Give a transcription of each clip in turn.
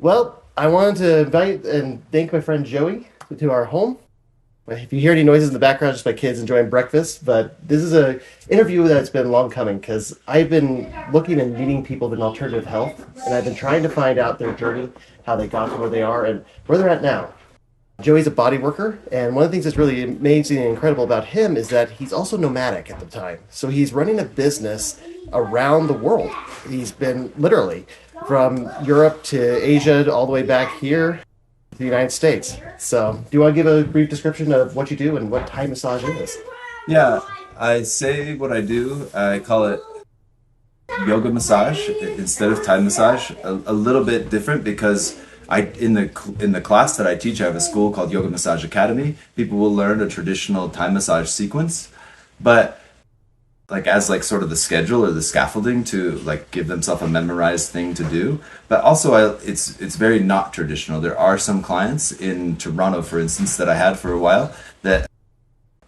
Well, I wanted to invite and thank my friend Joey to our home. If you hear any noises in the background, just my kids enjoying breakfast. But this is a interview that's been long coming because I've been looking and meeting people in alternative health, and I've been trying to find out their journey, how they got to where they are, and where they're at now. Joey's a body worker, and one of the things that's really amazing and incredible about him is that he's also nomadic at the time. So he's running a business around the world. He's been literally from Europe to Asia, all the way back here to the United States. So, do you want to give a brief description of what you do and what Thai massage is? Yeah, I say what I do. I call it yoga massage instead of Thai massage. A little bit different because in the class that I teach, I have a school called Yoga Massage Academy. People will learn a traditional Thai massage sequence, but like as like sort of the schedule or the scaffolding to like give themselves a memorized thing to do. But also it's very not traditional. There are some clients in Toronto, for instance, that I had for a while that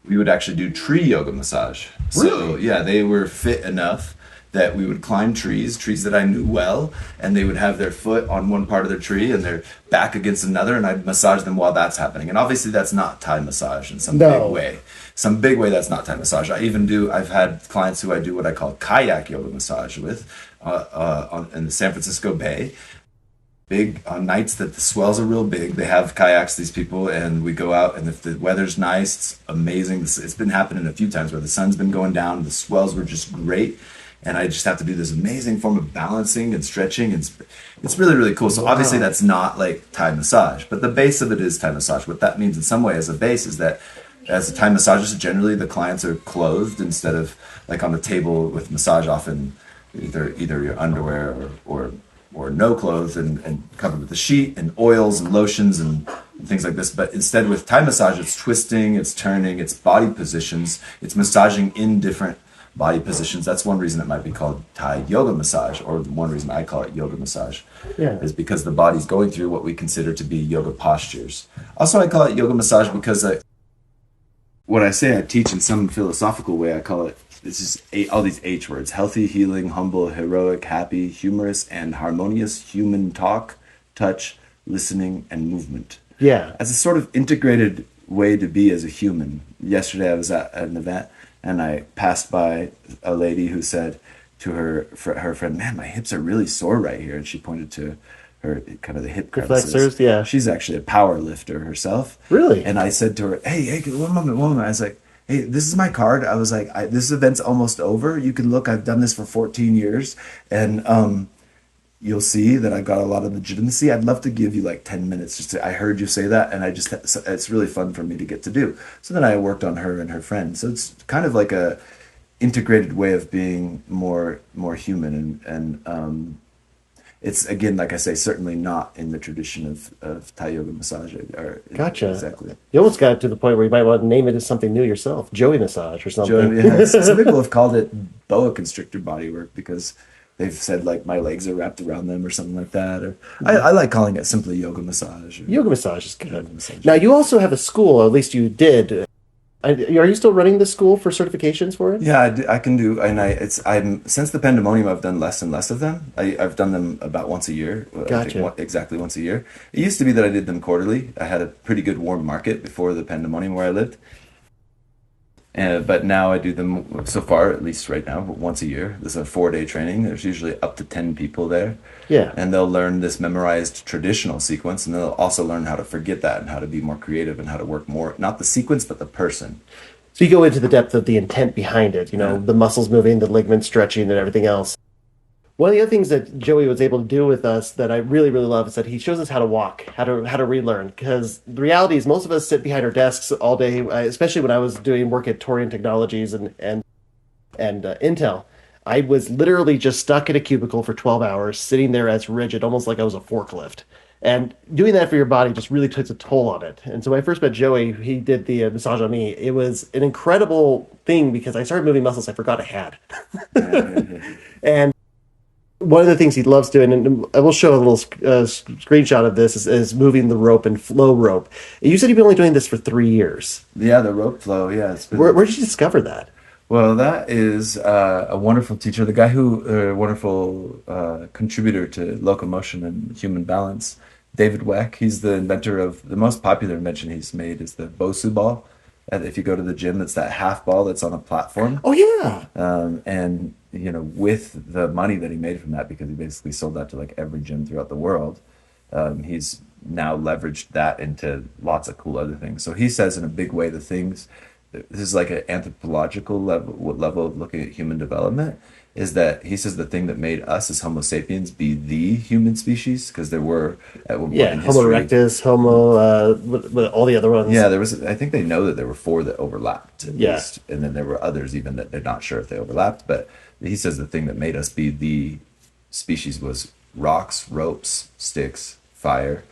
we would actually do tree yoga massage. So Really? yeah, they were fit enough that we would climb trees that I knew well, and they would have their foot on one part of their tree and their back against another, and I'd massage them while that's happening. And obviously that's not Thai massage in some big No. way. Some big way that's not Thai massage. I've had clients who I do what I call kayak yoga massage with in the San Francisco Bay. Big on nights that the swells are real big, they have kayaks, these people, and we go out, and if the weather's nice, it's amazing. It's been happening a few times where the sun's been going down and the swells were just great, and I just have to do this amazing form of balancing and stretching. It's really, really cool. So obviously Wow. that's not like Thai massage, but the base of it is Thai massage. What that means in some way as a base is that as a Thai massager, generally the clients are clothed instead of like on the table with massage, often either your underwear or no clothes and covered with a sheet and oils and lotions and things like this. But instead with Thai massage, it's twisting, it's turning, it's body positions, it's massaging in different body positions. That's one reason it might be called Thai yoga massage, or one reason I call it yoga massage, Yeah. is because the body's going through what we consider to be yoga postures. Also, I call it yoga massage because what I say I teach in some philosophical way, I call it, this is all these H words: healthy, healing, humble, heroic, happy, humorous, and harmonious human talk, touch, listening, and movement. Yeah. As a sort of integrated way to be as a human. Yesterday I was at an event and I passed by a lady who said to her friend, "Man, my hips are really sore right here." And she pointed to her kind of the hip Your crevices. flexors, yeah. She's actually a power lifter herself. Really? And I said to her, hey, one moment. I was like, hey, this is my card. I was like, this event's almost over. You can look, I've done this for 14 years. And you'll see that I've got a lot of legitimacy. I'd love to give you like 10 minutes. I heard you say that, and it's really fun for me to get to do. So then I worked on her and her friend. So it's kind of like a integrated way of being more human. And it's, again, like I say, certainly not in the tradition of Thai yoga massage. Gotcha. Exactly. You almost got to the point where you might want to name it as something new yourself, Joey massage or something. Yeah, some people have called it boa constrictor body work because they've said like my legs are wrapped around them or something like that. Or I like calling it simply yoga massage. Yoga massage is good. Yoga massage. Now, you also have a school, or at least you did. Are you still running this school for certifications for it? Yeah, I can do, and I'm since the pandemonium, I've done less and less of them. I've done them about once a year. I think Gotcha. exactly once a year. It used to be that I did them quarterly. I had a pretty good warm market before the pandemonium where I lived. But now I do them, so far, at least right now, once a year. This is a 4-day training. There's usually up to 10 people there. Yeah. And they'll learn this memorized traditional sequence, and they'll also learn how to forget that and how to be more creative and how to work more, not the sequence, but the person. So you go into the depth of the intent behind it, Yeah. the muscles moving, the ligaments stretching, and everything else. One of the other things that Joey was able to do with us that I really, really love is that he shows us how to walk, how to relearn. Because the reality is, most of us sit behind our desks all day, especially when I was doing work at Torian Technologies and Intel. I was literally just stuck in a cubicle for 12 hours, sitting there as rigid, almost like I was a forklift. And doing that for your body just really takes a toll on it. And so when I first met Joey, he did the massage on me. It was an incredible thing because I started moving muscles I forgot I had. And one of the things he loves doing, and I will show a little screenshot of this, is moving the rope and flow rope. You said you've been only doing this for 3 years. Yeah, the rope flow. Yeah, it's been. Where did you discover that? Well, that is a wonderful teacher, the guy who, a wonderful contributor to locomotion and human balance, David Weck. He's the inventor of the most popular invention he's made is the Bosu ball. And if you go to the gym, it's that half ball that's on a platform. Oh yeah. And with the money that he made from that, because he basically sold that to like every gym throughout the world, he's now leveraged that into lots of cool other things. So he says in a big way the things this is like an anthropological level of looking at human development is that he says the thing that made us as Homo sapiens be the human species because there were at one point Yeah, in Homo history. erectus, Homo, all the other ones. Yeah, there was. I think they know that there were four that overlapped at Yeah. least, and then there were others even that they're not sure if they overlapped. But he says the thing that made us be the species was rocks, ropes, sticks, fire,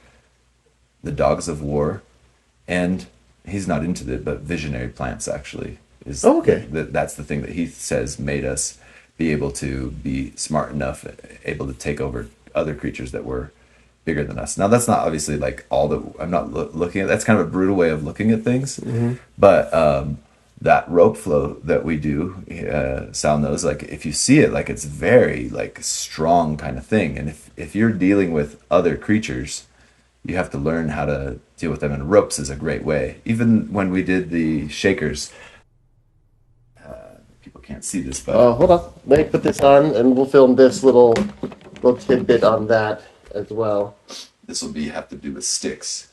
the dogs of war, and he's not into it, but visionary plants actually is. Oh, okay. That's the thing that he says made us be able to be smart enough, able to take over other creatures that were bigger than us. Now that's not obviously like all that I'm not looking at. That's kind of a brutal way of looking at things, but that rope flow that we do, Sal knows. Like if you see it, like it's very like strong kind of thing, and if you're dealing with other creatures, you have to learn how to deal with them. And ropes is a great way. Even when we did the shakers, people can't see this, but Hold on. Let me put this on, and we'll film this little tidbit on that as well. this will be have to do with sticks.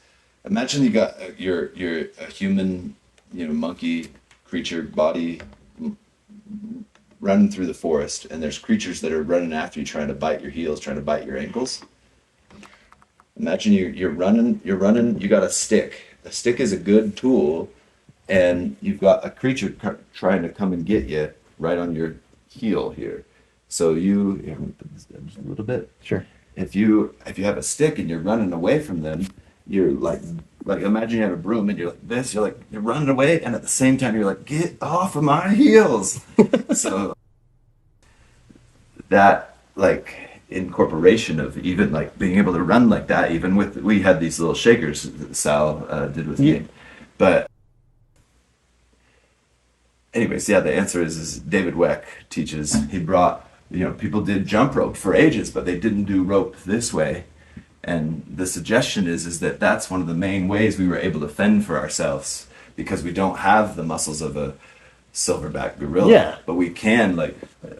Imagine you got you're a human, monkey creature body running through the forest, and there's creatures that are running after you, trying to bite your heels, trying to bite your ankles. Imagine you're running. You got a stick. A stick is a good tool, and you've got a creature trying to come and get you right on your heel here. So here, let me put this down just a little bit. Sure. If you have a stick and you're running away from them, you're like imagine you have a broom and you're like this. You're running away, and at the same time you're like, get off of my heels. So that incorporation of even like being able to run like that, even with we had these little shakers that Sal did with me, but anyways, yeah, the answer is David Weck teaches. He brought people did jump rope for ages, but they didn't do rope this way, and the suggestion is that that's one of the main ways we were able to fend for ourselves because we don't have the muscles of a silverback gorilla. Yeah. But we can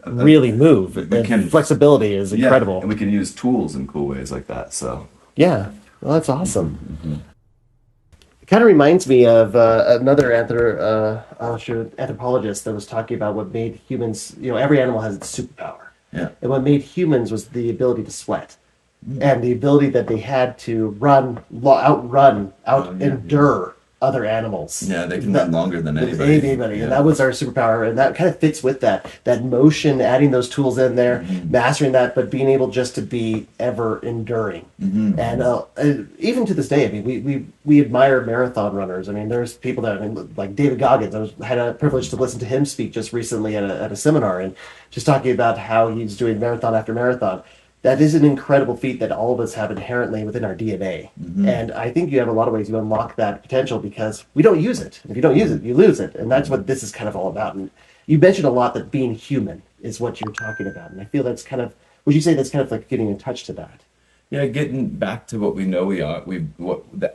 Really move. We can Flexibility is incredible. and we can use tools in cool ways like that. So Yeah. Well, that's awesome. It kind of reminds me of another anthropologist that was talking about what made humans, every animal has its superpower. yeah, And what made humans was the ability to sweat. And the ability that they had to endure other animals. yeah, they can run longer than anybody. And that was our superpower, and that kind of fits with that motion, adding those tools in there, mastering that, but being able just to be ever enduring. And even to this day, I mean, we admire marathon runners. I mean, there's people like David Goggins. Had a privilege to listen to him speak just recently at a seminar, and just talking about how he's doing marathon after marathon. That is an incredible feat that all of us have inherently within our DNA. And I think you have a lot of ways you unlock that potential because we don't use it. If you don't use it, you lose it. And that's what this is kind of all about. And you mentioned a lot that being human is what you're talking about. And I feel that's kind of, would you say that's kind of like getting in touch to that? Yeah, getting back to what we know we are.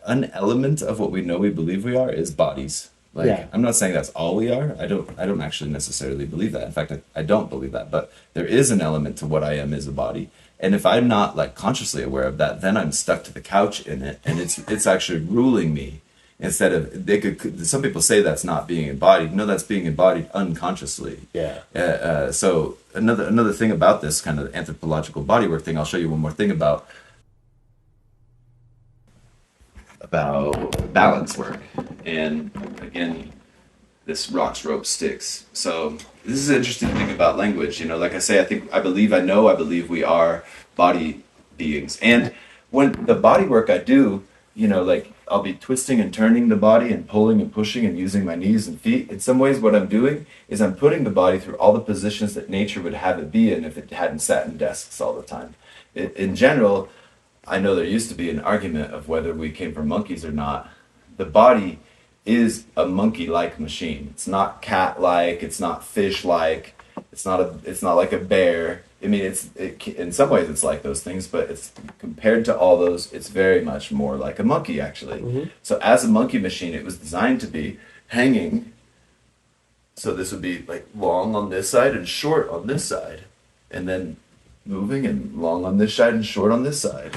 An element of what we know we believe we are is bodies. I'm not saying that's all we are. I don't actually necessarily believe that. In fact, I don't believe that. But there is an element to what I am as a body. And if I'm not consciously aware of that, then I'm stuck to the couch in it, and it's actually ruling me. Instead of some people say that's not being embodied. No, that's being embodied unconsciously. Yeah. So another thing about this kind of anthropological bodywork thing, I'll show you one more thing about balance work, and again, this rocks, ropes, sticks. So this is an interesting thing about language. Like I say, I believe we are body beings. And when the body work I do, I'll be twisting and turning the body and pulling and pushing and using my knees and feet. In some ways, what I'm doing is I'm putting the body through all the positions that nature would have it be in if it hadn't sat in desks all the time. In general, I know there used to be an argument of whether we came from monkeys or not. The body is a monkey-like machine. It's not cat-like. It's not fish-like. It's not like a bear. I mean, in some ways it's like those things, but it's compared to all those, it's very much more like a monkey actually. Mm-hmm. So as a monkey machine, it was designed to be hanging. So this would be like long on this side and short on this side, and then moving and long on this side and short on this side.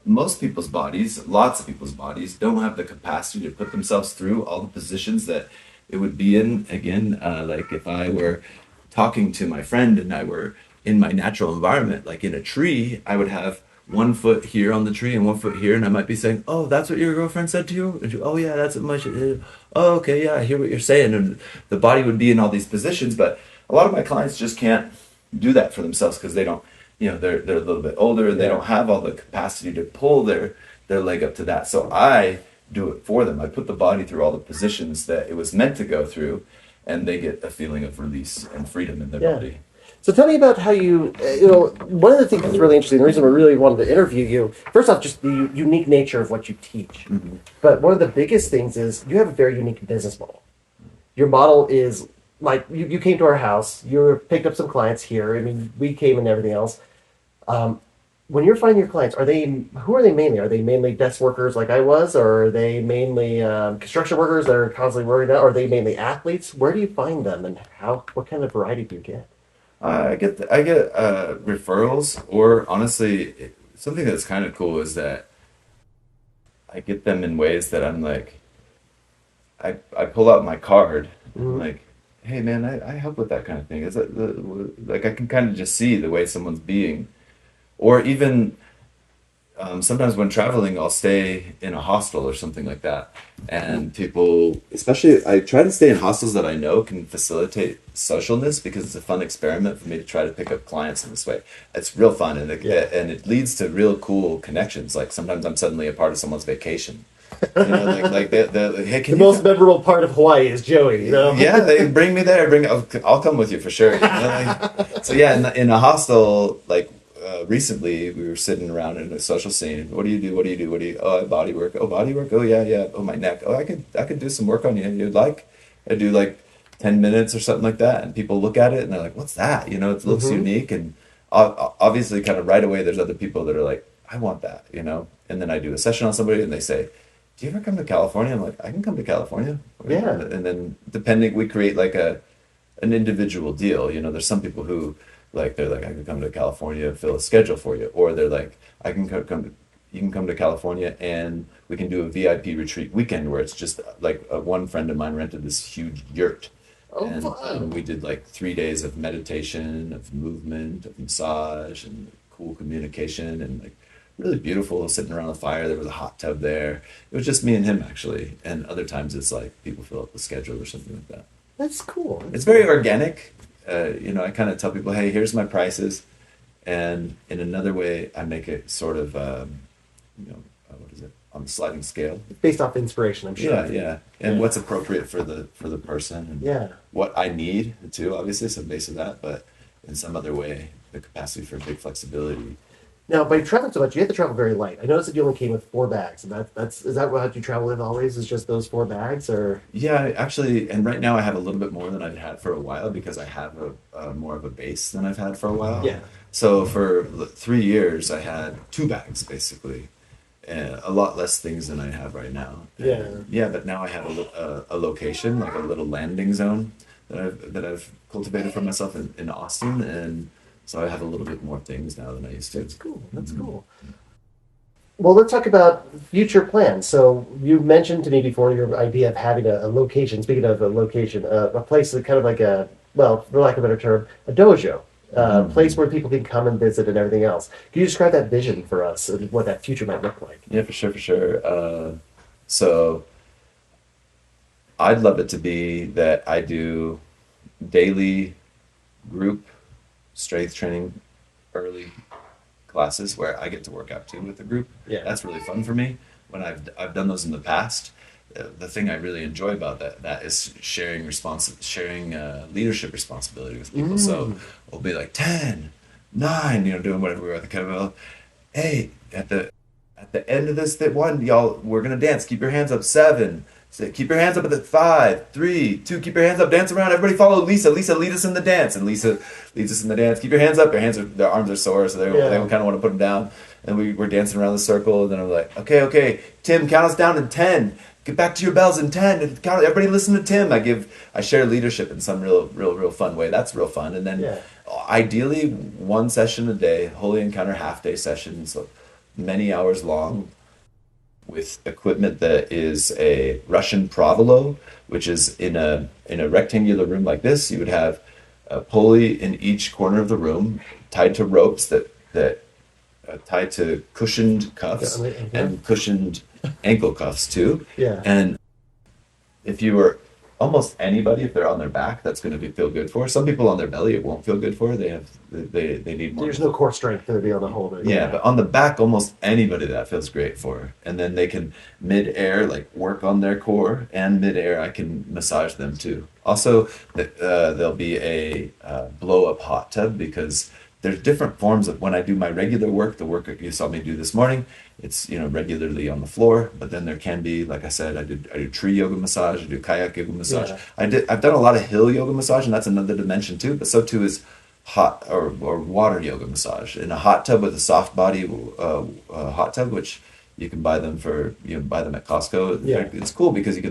Most people's bodies, lots of people's bodies, don't have the capacity to put themselves through all the positions that it would be in. Again, like if I were talking to my friend and I were in my natural environment, like in a tree, I would have one foot here on the tree and one foot here, and I might be saying, "Oh, that's what your girlfriend said to you." And she, "Oh yeah, that's what my." Oh, okay, yeah, I hear what you're saying. And the body would be in all these positions, but a lot of my clients just can't do that for themselves because they don't. They're a little bit older and they don't have all the capacity to pull their leg up to that. So I do it for them. I put the body through all the positions that it was meant to go through, and they get a feeling of release and freedom in their body. So tell me about how one of the things that's really interesting, the reason we really wanted to interview you, first off, just the unique nature of what you teach. Mm-hmm. But one of the biggest things is you have a very unique business model. Your model is like, you came to our house, you picked up some clients here. I mean, we came and everything else. When you're finding your clients, who are they mainly? Are they mainly desk workers like I was, or are they mainly construction workers that are constantly worried out? Or are they mainly athletes? Where do you find them, and what kind of variety do you get? I get referrals, or honestly, something that's kind of cool is that I get them in ways that I'm like, I pull out my card, I'm like, hey man, I help with that kind of thing. Is that like I can kind of just see the way someone's being, or even sometimes when traveling, I'll stay in a hostel or something like that. And people, especially, I try to stay in hostels that I know can facilitate socialness because it's a fun experiment for me to try to pick up clients in this way. It's real fun, and it leads to real cool connections. Like sometimes I'm suddenly a part of someone's vacation. Like hey, the most memorable part of Hawaii is Joey. Yeah, they bring me there. I'll come with you for sure. So yeah, in a hostel, like recently we were sitting around in a social scene. What do you do? What do you do? What do you? Oh, I body work. Oh, body work. Oh yeah, yeah. Oh, my neck. Oh, I could do some work on you. You'd like? I do like 10 minutes or something like that, and people look at it and they're like, "What's that?" It looks unique, and obviously, kind of right away, there's other people that are like, "I want that," And then I do a session on somebody, and they say, "Do you ever come to California?" I'm like, "I can come to California." Yeah. And then depending, we create like an individual deal. There's some people who like they're like, "I can come to California, fill a schedule for you," or they're like, "I can you can come to California and we can do a VIP retreat weekend where it's just like one friend of mine rented this huge yurt." Oh, And fun. we did like 3 days of meditation, of movement, of massage, and cool communication, and like really beautiful sitting around the fire. There was a hot tub there. It was just me and him actually. And other times it's like people fill up the schedule or something like that. That's cool. It's very organic. I kind of tell people, hey, here's my prices. And in another way, I make it sort of, what is it? On the sliding scale. Based off inspiration, I'm sure. Yeah. And what's appropriate for the person. And what I need too, obviously, some base of that, but in some other way, the capacity for big flexibility. Now, by traveling so much, you have to travel very light. I noticed that you only came with 4 bags, and is that what you travel with always? Is just those 4 bags, or? Yeah, actually, and right now I have a little bit more than I've had for a while because I have a more of a base than I've had for a while. Yeah. So for 3 years, I had 2 bags basically, and a lot less things than I have right now. Yeah, but now I have a location, like a little landing zone that I've cultivated for myself in Austin, and so I have a little bit more things now than I used to. That's cool. That's cool. Well, let's talk about future plans. So you mentioned to me before your idea of having a location. Speaking of a location, a place that kind of like for lack of a better term, a dojo, a place where people can come and visit and everything else. Can you describe that vision for us and what that future might look like? Yeah, for sure. So I'd love it to be that I do daily group strength training early classes where I get to work out too with the group. Yeah. That's really fun for me. When I've done those in the past, the thing I really enjoy about that is sharing leadership responsibility with people. So we'll be like 10, 9, doing whatever we're at the kettlebell. Hey, at the end of this one, y'all, we're gonna dance. Keep your hands up. 7, So keep your hands up at the 5, 3, 2. Keep your hands up. Dance around. Everybody follow Lisa. Lisa, lead us in the dance. And Lisa leads us in the dance. Keep your hands up. Their arms are sore, so they kind of want to put them down. And we're dancing around the circle. And then I'm like, okay, Tim, count us down to 10. Get back to your bells in 10. And count. Everybody listen to Tim. I share leadership in some real fun way. That's real fun. And then ideally 1 session a day, Holy Encounter half-day sessions, so many hours long, with equipment that is a Russian Provolo, which is in a rectangular room like this. You would have a pulley in each corner of the room, tied to ropes that tied to cushioned cuffs and cushioned ankle cuffs too. Yeah. And if you were almost anybody, if they're on their back, that's going to feel good for. Some people on their belly, it won't feel good for. They need more. There's no core strength to be able to hold it. Yeah, but on the back, almost anybody that feels great for. And then they can mid-air, like work on their core, and mid-air, I can massage them too. Also, there'll be a blow-up hot tub, because there's different forms of, when I do my regular work, the work that you saw me do this morning, it's regularly on the floor. But then there can be, like I said, I do tree yoga massage, I do kayak yoga massage. Yeah. I've done a lot of hill yoga massage, and that's another dimension too. But so too is hot or water yoga massage in a hot tub with a soft body hot tub, which you can buy them buy them at Costco. Yeah. It's cool because I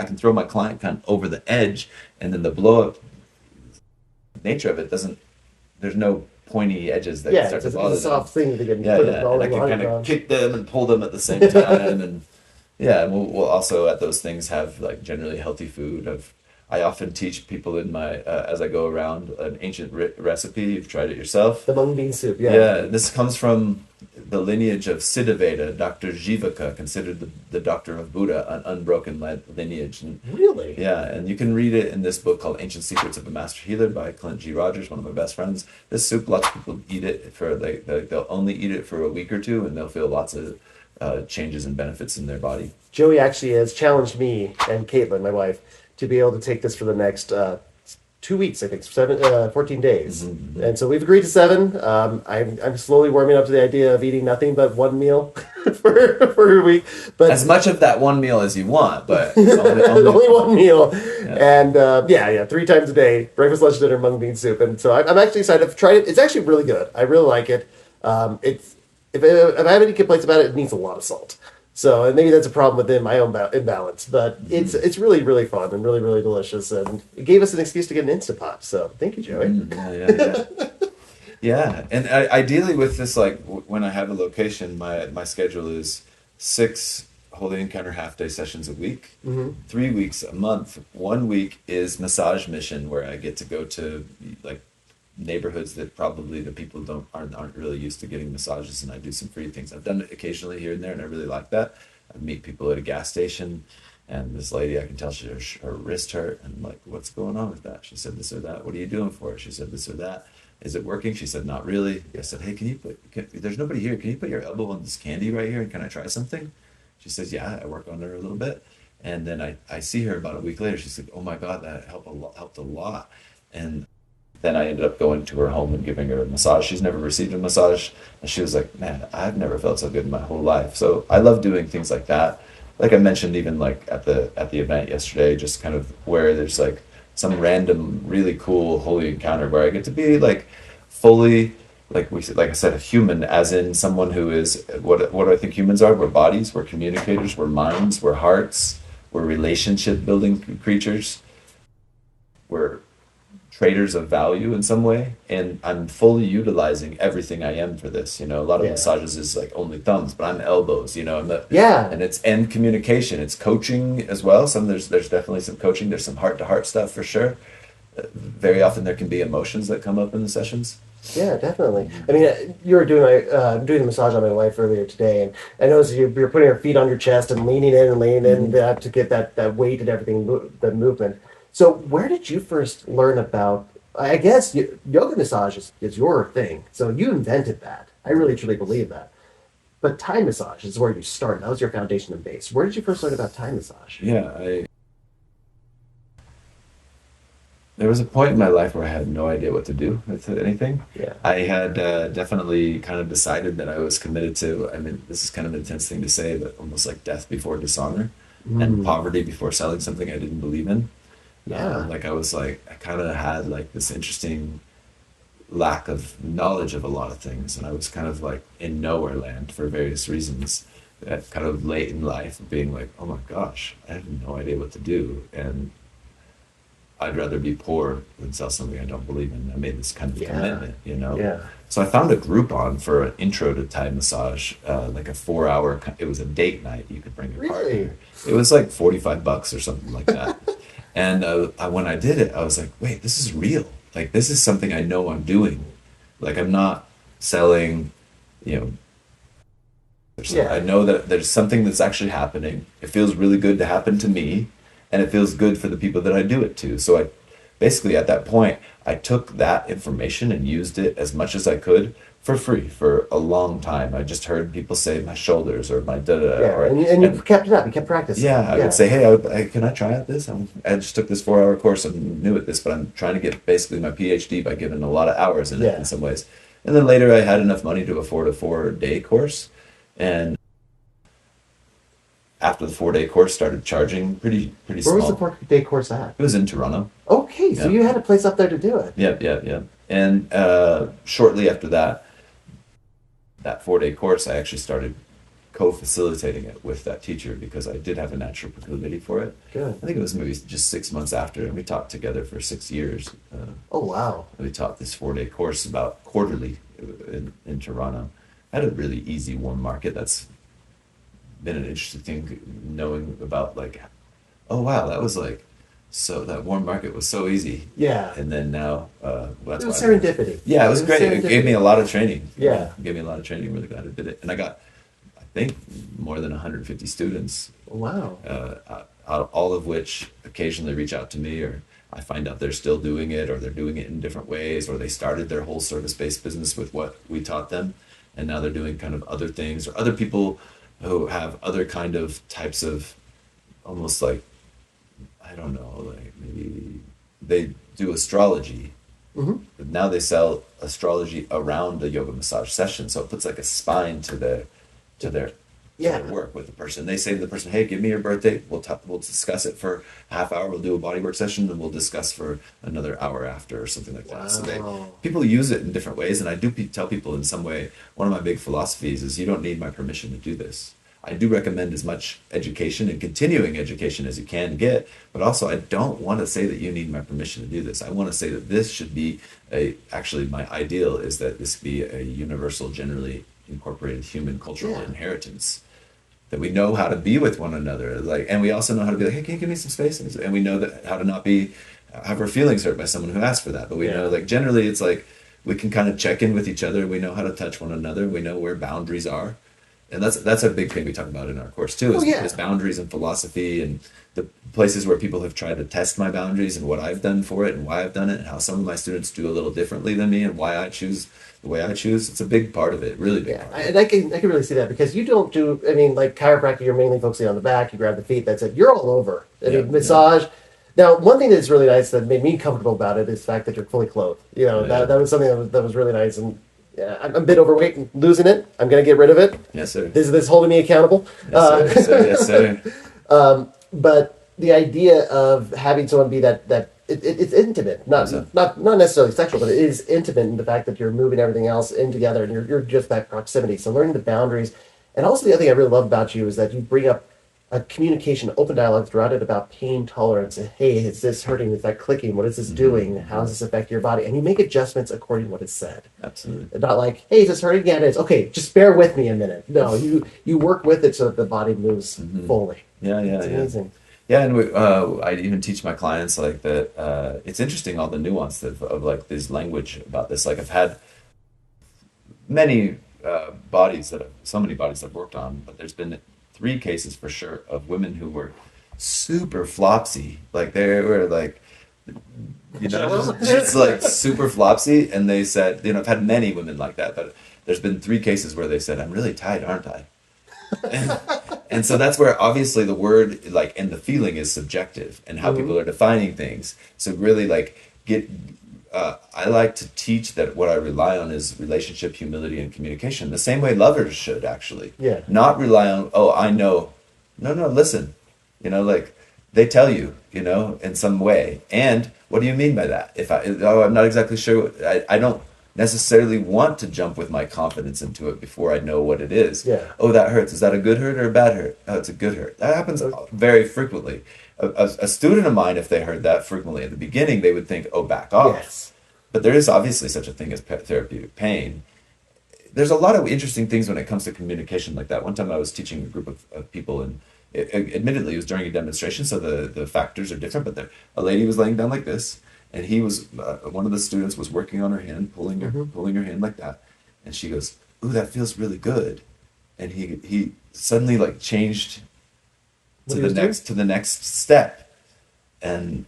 can throw my client kind of over the edge, and then the blow up nature of it there's no pointy edges that start to bother them. It's a soft thing to get and I can kind of kick them and pull them at the same time. And we'll also at those things have like generally healthy food. I often teach people in my as I go around an ancient recipe. You've tried it yourself. The mung bean soup. Yeah, this comes from the lineage of Siddhaveda, Dr. Jivaka, considered the doctor of Buddha, an unbroken lineage. And, really? Yeah, and you can read it in this book called Ancient Secrets of a Master Healer by Clint G. Rogers, one of my best friends. This soup, lots of people eat it they'll only eat it for a week or two, and they'll feel lots of changes and benefits in their body. Joey actually has challenged me and Caitlin, my wife, to be able to take this for the next 2 weeks, I think, 14 days. Mm-hmm. And so we've agreed to 7. I'm slowly warming up to the idea of eating nothing but one meal for a week. But as much of that one meal as you want, but only one meal. Yeah. And 3 times a day, breakfast, lunch, dinner, mung bean soup. And so I'm actually excited. I've tried it. It's actually really good. I really like it. If I have any complaints about it, it needs a lot of salt. So maybe that's a problem within my own imbalance, but it's really, really fun and really, really delicious, and it gave us an excuse to get an Instapot. So thank you, Joey. Yeah. And ideally with this, like when I have a location, my schedule is 6 Holy Encounter half-day sessions a week, 3 weeks a month. 1 week is massage mission, where I get to go to like neighborhoods that probably the people aren't really used to getting massages, and I do some free things. I've done it occasionally here and there, and I really like that. I meet people at a gas station, and this lady, I can tell her wrist hurt, and I'm like, what's going on with that? She said this or that. What are you doing for it? She said this or that. Is it working? She said, not really. I said, hey, there's nobody here. Can you put your elbow on this candy right here, and can I try something? She says, yeah, I work on her a little bit. And then I see her about a week later. She said, oh my God, that helped a lot. And then I ended up going to her home and giving her a massage. She's never received a massage, and she was like, man, I've never felt so good in my whole life. So I love doing things like that. Like I mentioned, even like at the event yesterday, just kind of where there's like some random really cool holy encounter where I get to be like fully, like I said, a human, as in someone who is what do I think humans are? We're bodies, we're communicators, we're minds, we're hearts, we're relationship building creatures, we're traders of value in some way, and I'm fully utilizing everything I am for this. A lot of massages is like only thumbs, but I'm elbows. And it's end communication. It's coaching as well. There's definitely some coaching. There's some heart to heart stuff for sure. Very often there can be emotions that come up in the sessions. Yeah, definitely. I mean, you were doing the massage on my wife earlier today, and I noticed you're putting her feet on your chest and leaning in to get that weight and everything, the movement. So where did you first learn about, I guess, yoga massage is your thing. So you invented that. I really, truly believe that. But Thai massage is where you started. That was your foundation and base. Where did you first learn about Thai massage? Yeah, there was a point in my life where I had no idea what to do with anything. Yeah. I had definitely kind of decided that I was committed to, this is kind of an intense thing to say, but almost like death before dishonor. and poverty before selling something I didn't believe in. Yeah. Like I kind of had like this interesting lack of knowledge of a lot of things, and I was kind of like in nowhere land for various reasons. At kind of late in life, being like, oh my gosh, I have no idea what to do, and I'd rather be poor than sell something I don't believe in. I made this kind of Yeah. commitment, you know. Yeah. So I found a Groupon for an intro to Thai massage, like a 4 hour. It was a date night. You could bring your Really? partner. It was like $45 or something like that. And when I did it, I was like, wait, this is real. Like this is something I know I'm doing. Like I'm not selling, you know. Yeah. I know that there's something that's actually happening. It feels really good to happen to me, and it feels good for the people that I do it to. So I basically at that point I took that information and used it as much as I could for free for a long time. I just heard people say my shoulders or my da da, Yeah. or And you kept it up. You kept practicing. yeah, I Yeah. would say, hey, can I try out this? I just took this 4 hour course. I'm new at this, but I'm trying to get basically my PhD by giving a lot of hours in it Yeah. in some ways. And then later I had enough money to afford a 4 day course, and after the 4 day course started charging pretty Where was the small. 4-day course at? It was in Toronto. Okay, so Yeah. you had a place up there to do it. Yep, yep, yep. And shortly after that 4 day course, I actually started co-facilitating it with that teacher because I did have a natural proclivity for it. Good. I think it was maybe just 6 months after, and we taught together for 6 years. Oh, wow. We taught this 4 day course about quarterly in Toronto. I had a really easy warm market. That's been an interesting thing knowing about like, oh wow, that was like, so that warm market was so easy. Yeah. And then now, that's It was why serendipity. yeah, it was great. It gave me a lot of training. Yeah. It gave me a lot of training. I'm really glad I did it. And I got, I think, more than 150 students, Wow. all of which occasionally reach out to me, or I find out they're still doing it, or they're doing it in different ways, or they started their whole service-based business with what we taught them, and now they're doing kind of other things, or other people who have other kind of types of almost like, I don't know, like maybe they do astrology, but now they sell astrology around the yoga massage session, so it puts like a spine to their Yeah. work with the person. They say to the person, "Hey, give me your birthday. We'll discuss it for a half hour. We'll do a bodywork session, and we'll discuss for another hour after, or something like that." So Wow. people use it in different ways, and I do tell people in some way. One of my big philosophies is you don't need my permission to do this. I do recommend as much education and continuing education as you can get, but also I don't want to say that you need my permission to do this. I want to say that this should be actually my ideal is that this be a universal, generally incorporated human cultural Yeah. inheritance, that we know how to be with one another, like, and we also know how to be like, hey, can you give me some space? And we know that how to not be have our feelings hurt by someone who asks for that. But we Yeah. know, like, generally it's like we can kind of check in with each other. We know how to touch one another. We know where boundaries are, and that's a big thing we talk about in our course too. Is, Oh, yeah. is boundaries and philosophy, and the places where people have tried to test my boundaries and what I've done for it and why I've done it, and how some of my students do a little differently than me and why I choose the way I choose. It's a big part of it, really big Yeah, part. and I can really see that because you don't do. I mean, like chiropractic, you're mainly focusing on the back. You grab the feet. That's it. You're all over. I Yeah, mean, massage. Now, one thing that's really nice that made me comfortable about it is the fact that you're fully clothed. You know, Yeah. that was something that was really nice. And yeah, I'm a bit overweight and losing it. I'm gonna get rid of it. Yes, sir. This is holding me accountable. Yes, sir. Yes, sir. Yes, sir. But the idea of having someone be it's intimate, not necessarily sexual, but it is intimate in the fact that you're moving everything else in together and you're just that proximity. So learning the boundaries, and also the other thing I really love about you is that you bring up a communication, open dialogue throughout it about pain tolerance. And, hey, is this hurting? Is that clicking? What is this doing? How does this affect your body? And you make adjustments according to what is said. Absolutely. Not like, hey, is this hurting? Yeah, it is. Okay, just bear with me a minute. No, you work with it so that the body moves fully. Yeah, yeah, It's yeah. amazing. Yeah, and I even teach my clients like that. It's interesting all the nuance of like this language about this. Like I've had many so many bodies I've worked on, but there's been 3 cases for sure of women who were super flopsy. Like they were like, just like super flopsy, and they said, I've had many women like that, but there's been 3 cases where they said, I'm really tight, aren't I? And so that's where obviously the word like and the feeling is subjective and how people are defining things. So really like I like to teach that what I rely on is relationship, humility, and communication. The same way lovers should actually. Yeah. Not rely on, oh, I know. No, listen. You know, like they tell you, you know, in some way. And what do you mean by that? I'm not exactly sure. I don't necessarily want to jump with my confidence into it before I know what it is. Yeah. Oh, that hurts. Is that a good hurt or a bad hurt? Oh, it's a good hurt. That happens very frequently. A student of mine, if they heard that frequently at the beginning, they would think, oh, back off. Yes. But there is obviously such a thing as therapeutic pain. There's a lot of interesting things when it comes to communication like that. One time I was teaching a group of people, and admittedly it was during a demonstration, so the factors are different, but a lady was laying down like this, and he was, one of the students was working on her hand, pulling her hand like that, and she goes, ooh, that feels really good. And he suddenly like changed to the next step. And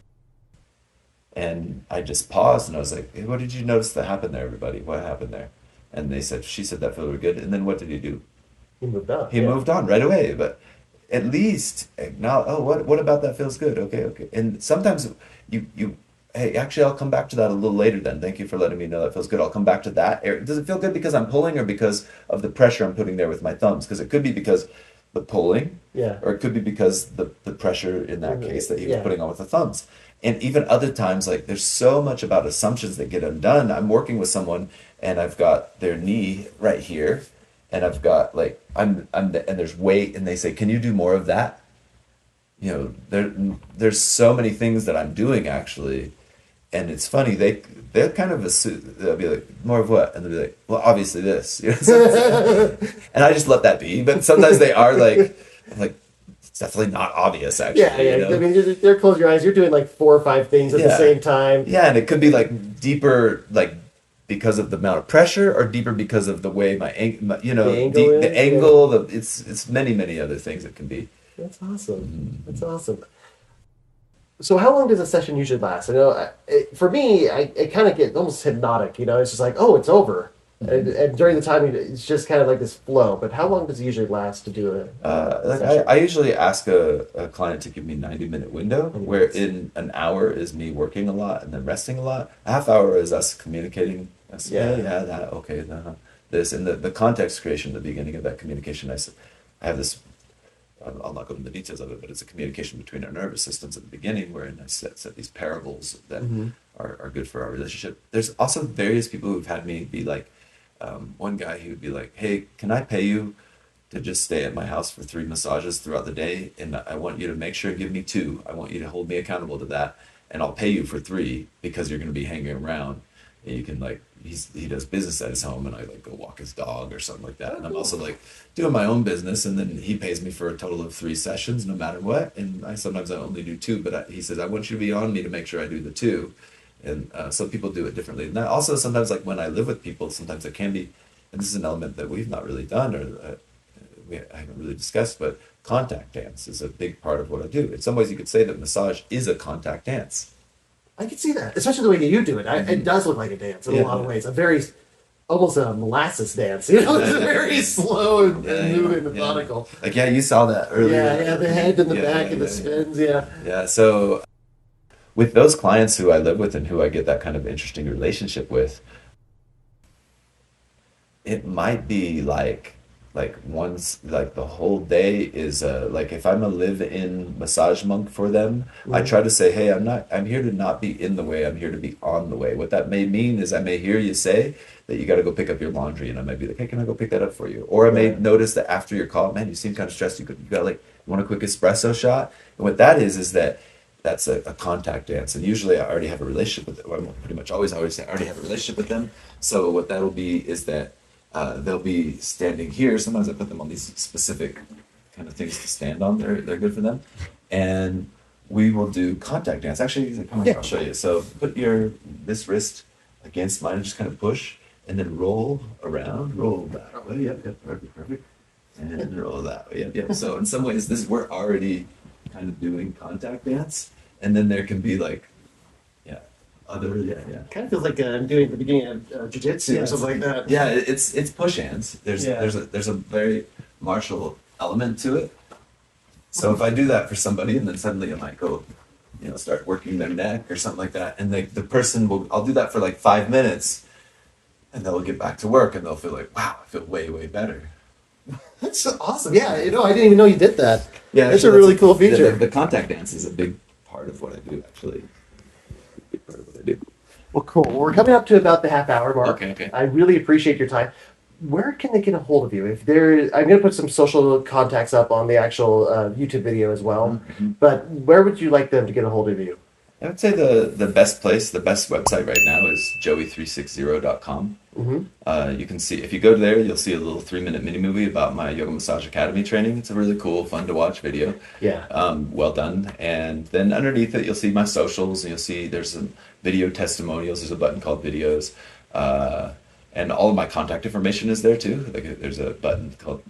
I just paused and I was like, hey, what did you notice that happened there, everybody? What happened there? And she said that felt really good. And then what did he do? He moved on. He moved on right away. But at least now, oh, what about that feels good? Okay. And sometimes hey, actually, I'll come back to that a little later then. Thank you for letting me know that feels good. I'll come back to that area. Does it feel good because I'm pulling or because of the pressure I'm putting there with my thumbs? Because it could be because the pulling, or it could be because the pressure in that case that he was putting on with the thumbs. And even other times, like there's so much about assumptions that get undone. I'm working with someone and I've got their knee right here, and I've got like and there's weight, and they say, "Can you do more of that?" You know, there's so many things that I'm doing actually, and it's funny they'll kind of assume, they'll be like, more of what? And they'll be like, well, obviously this, you know. And I just let that be. But sometimes they are like, I'm like, it's definitely not obvious actually. Yeah. You know? I mean, they're close your eyes. You're doing like 4 or 5 things at the same time. Yeah, and it could be like deeper, like because of the amount of pressure, or deeper because of the way my you know, the angle. It's many other things it can be. That's awesome. That's awesome. So how long does a session usually last? I know for me, I kind of get almost hypnotic. You know, it's just like, oh, it's over. And during the time, it's just kind of like this flow. But how long does it usually last to do it? I usually ask a client to give me 90-minute window, where in an hour is me working a lot and then resting a lot. A half hour is us communicating. That, okay, this. And the context creation at the beginning of that communication, I have this, I'll not go into the details of it, but it's a communication between our nervous systems at the beginning, wherein I set these parables that are good for our relationship. There's also various people who've had me be like, one guy, he would be like, hey, can I pay you to just stay at my house for 3 massages throughout the day? And I want you to make sure and give me 2. I want you to hold me accountable to that. And I'll pay you for 3 because you're going to be hanging around. And you can like, he does business at his home, and I like go walk his dog or something like that. And I'm also like doing my own business, and then he pays me for a total of 3 sessions no matter what. And sometimes I only do 2, but he says, I want you to be on me to make sure I do the 2. And some people do it differently. And that also sometimes, like when I live with people, sometimes it can be, and this is an element that we've not really done, or I haven't really discussed, but contact dance is a big part of what I do. In some ways you could say that massage is a contact dance. I can see that, especially the way that you do it. It does look like a dance in a lot of ways. A very, almost a molasses dance. You know, it's very slow and moving, methodical. Like, you saw that earlier. Yeah, the head and the back and the spins, Yeah, so with those clients who I live with and who I get that kind of interesting relationship with, it might be like once, like the whole day is like if I'm a live-in massage monk for them, I try to say, hey, I'm here to not be in the way, I'm here to be on the way. What that may mean is I may hear you say that you got to go pick up your laundry, and I might be like, hey, can I go pick that up for you? Or I may notice that after your call, man, you seem kind of stressed, you got like, you want a quick espresso shot? And what that is that that's a contact dance. And usually I already have a relationship with them. Well, pretty much always I already have a relationship with them. So what that'll be is that they'll be standing here. Sometimes I put them on these specific kind of things to stand on. They're good for them. And we will do contact dance. Actually, come here, I'll show you. So put this wrist against mine and just kind of push, and then roll around, roll that way. Yep, perfect. And roll that way. Yep. So in some ways, we're already kind of doing contact dance. And then there can be like, Kind of feels like I'm doing the beginning of jiu-jitsu or something like that. Yeah, it's push hands. There's a very martial element to it. So if I do that for somebody, and then suddenly I might go, start working their neck or something like that, and the person I'll do that for like 5 minutes, and they'll get back to work, and they'll feel like, wow, I feel way better. That's awesome. Yeah, I didn't even know you did that. Yeah, That's actually, a really cool feature. The contact dance is a big part of what I do, actually. Big part of what I do. Well, cool. Well, we're coming up to about the half hour mark. Okay. I really appreciate your time. Where can they get a hold of you? If there, I'm going to put some social contacts up on the actual YouTube video as well. Mm-hmm. But where would you like them to get a hold of you? I would say the best place, the best website right now is joey360.com. Mm-hmm. You can see, if you go there, you'll see a little 3-minute mini movie about my Yoga Massage Academy training. It's a really cool, fun to watch video. Yeah. Well done. And then underneath it, you'll see my socials, and you'll see there's some video testimonials. There's a button called videos. And all of my contact information is there too. Like there's a button called,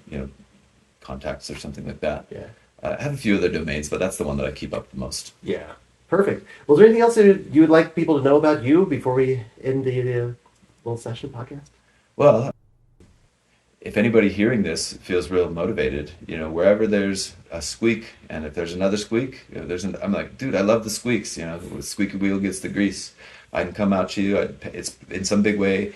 contacts or something like that. Yeah. I have a few other domains, but that's the one that I keep up the most. Yeah. Perfect. Well, is there anything else that you would like people to know about you before we end the little session podcast? Well, if anybody hearing this feels real motivated, wherever there's a squeak, and if there's another squeak, I'm like, dude, I love the squeaks. The squeaky wheel gets the grease. I can come out to you. It's in some big way.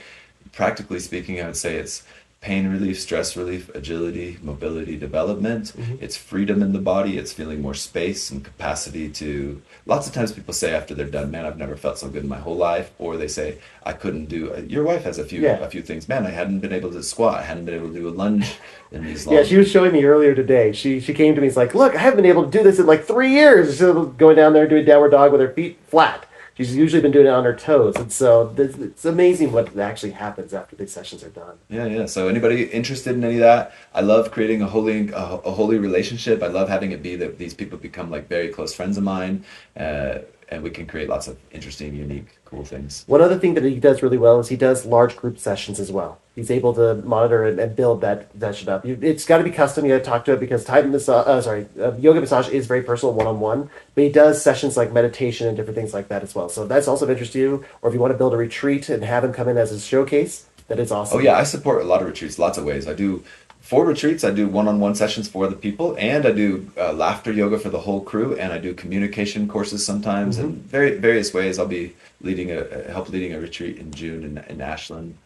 Practically speaking, I would say it's pain relief, stress relief, agility, mobility, development. Mm-hmm. It's freedom in the body. It's feeling more space and capacity to... Lots of times people say after they're done, man, I've never felt so good in my whole life. Or they say, I couldn't do... Your wife has a few things. Man, I hadn't been able to squat. I hadn't been able to do a lunge in these long... Yeah, she was showing me earlier today. She came to me, it's like, look, I haven't been able to do this in like 3 years. She's going down there doing downward dog with her feet flat. She's usually been doing it on her toes, and so it's amazing what actually happens after these sessions are done. Yeah. So anybody interested in any of that? I love creating a holy relationship. I love having it be that these people become like very close friends of mine, and we can create lots of interesting, unique, cool things. One other thing that he does really well is he does large group sessions as well. He's able to monitor and build that session up. It's got to be custom. You got to talk to it because yoga massage is very personal, one-on-one. But he does sessions like meditation and different things like that as well. So if that's also of interest to you, or if you want to build a retreat and have him come in as a showcase, that is awesome. Oh yeah, I support a lot of retreats, lots of ways. I do 4 retreats. I do one-on-one sessions for the people, and I do laughter yoga for the whole crew, and I do communication courses sometimes, Mm-hmm. in various ways. I'll be leading a retreat in June in Ashland.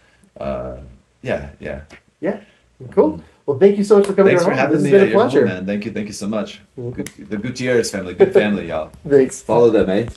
Yeah. Yeah, cool. Well, thank you so much for coming. Thanks for having me. This has been a At your pleasure, home, man. Thank you so much. Mm-hmm. The Gutierrez family, good family, y'all. Thanks. Follow them, eh?